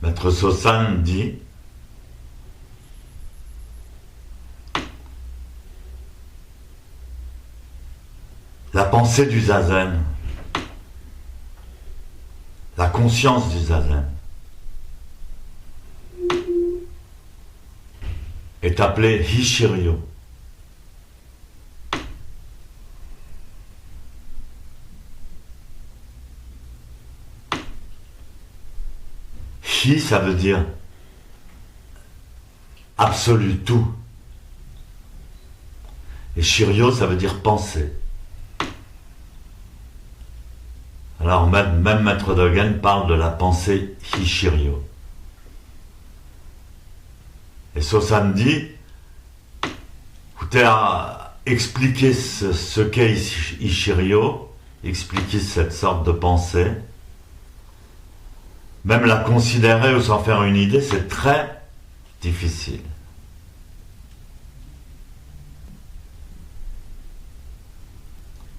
Maître Sosan dit la pensée du zazen, la conscience du zazen est appelée Hishiryo. Hi, ça veut dire absolu, tout. Et Shiryo, ça veut dire penser. Alors même Maître Dogen parle de la pensée Hishiryo. Et Sosan dit, écoutez, à expliquer ce qu'est Hishiryo, expliquer cette sorte de pensée, même la considérer ou s'en faire une idée, c'est très difficile.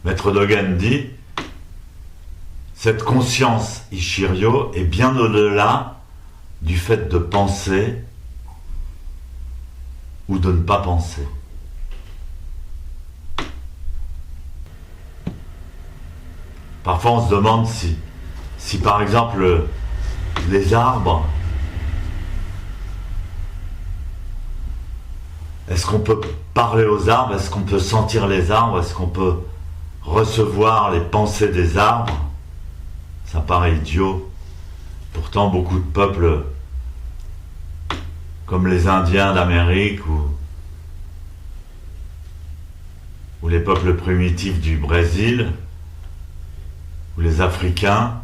Maître Dogen dit, cette conscience Hishiryo est bien au-delà du fait de penser ou de ne pas penser. Parfois on se demande si par exemple les arbres, est-ce qu'on peut parler aux arbres, est-ce qu'on peut sentir les arbres, est-ce qu'on peut recevoir les pensées des arbres? Ça paraît idiot. Pourtant beaucoup de peuples comme les Indiens d'Amérique ou les peuples primitifs du Brésil ou les Africains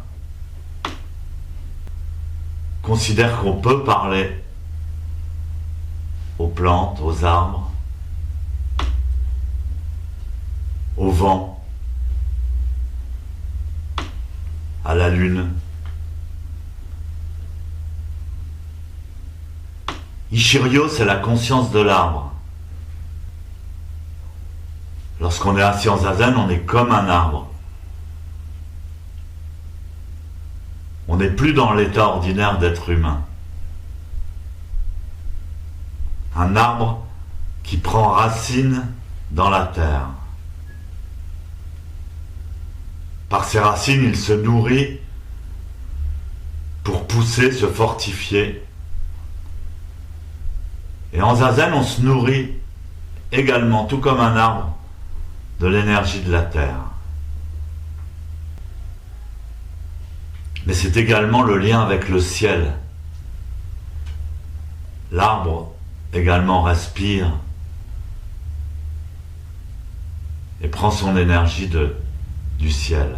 considèrent qu'on peut parler aux plantes, aux arbres, au vent, à la lune. Hishiryo, c'est la conscience de l'arbre. Lorsqu'on est assis en zazen, on est comme un arbre. On n'est plus dans l'état ordinaire d'être humain. Un arbre qui prend racine dans la terre. Par ses racines, il se nourrit pour pousser, se fortifier. Et en zazen, on se nourrit également, tout comme un arbre, de l'énergie de la terre. Mais c'est également le lien avec le ciel. L'arbre également respire et prend son énergie du ciel.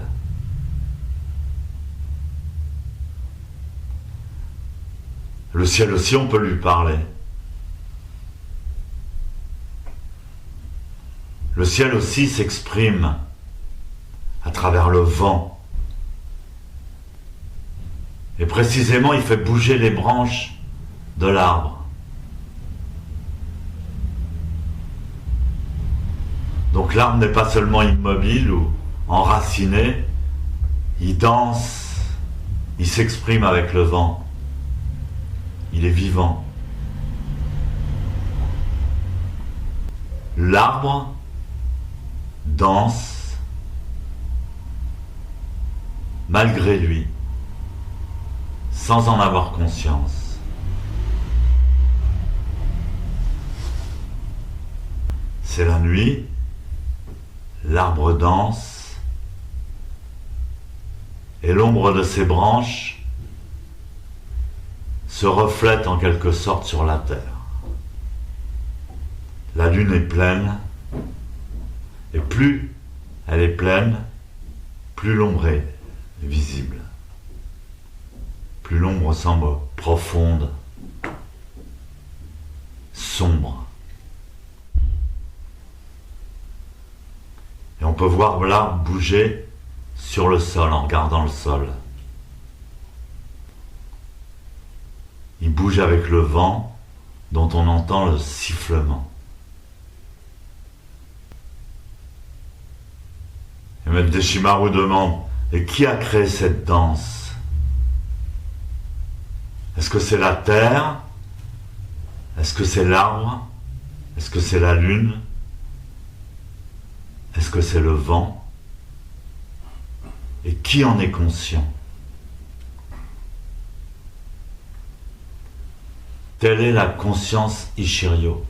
Le ciel aussi, on peut lui parler. Le ciel aussi s'exprime à travers le vent. Et précisément, il fait bouger les branches de l'arbre. Donc l'arbre n'est pas seulement immobile ou enraciné, il danse, il s'exprime avec le vent. Il est vivant. L'arbre danse malgré lui, sans en avoir conscience. C'est la nuit, l'arbre danse, et l'ombre de ses branches se reflète en quelque sorte sur la terre. La lune est pleine, et plus elle est pleine, plus l'ombre est visible. Plus l'ombre semble profonde, sombre. Et on peut voir l'arbre bouger sur le sol en regardant le sol. Il bouge avec le vent dont on entend le sifflement. Et Maître Deshimaru demande, et qui a créé cette danse? Est-ce que c'est la terre? Est-ce que c'est l'arbre? Est-ce que c'est la lune? Est-ce que c'est le vent? Et qui en est conscient? Telle est la conscience Ishiryo.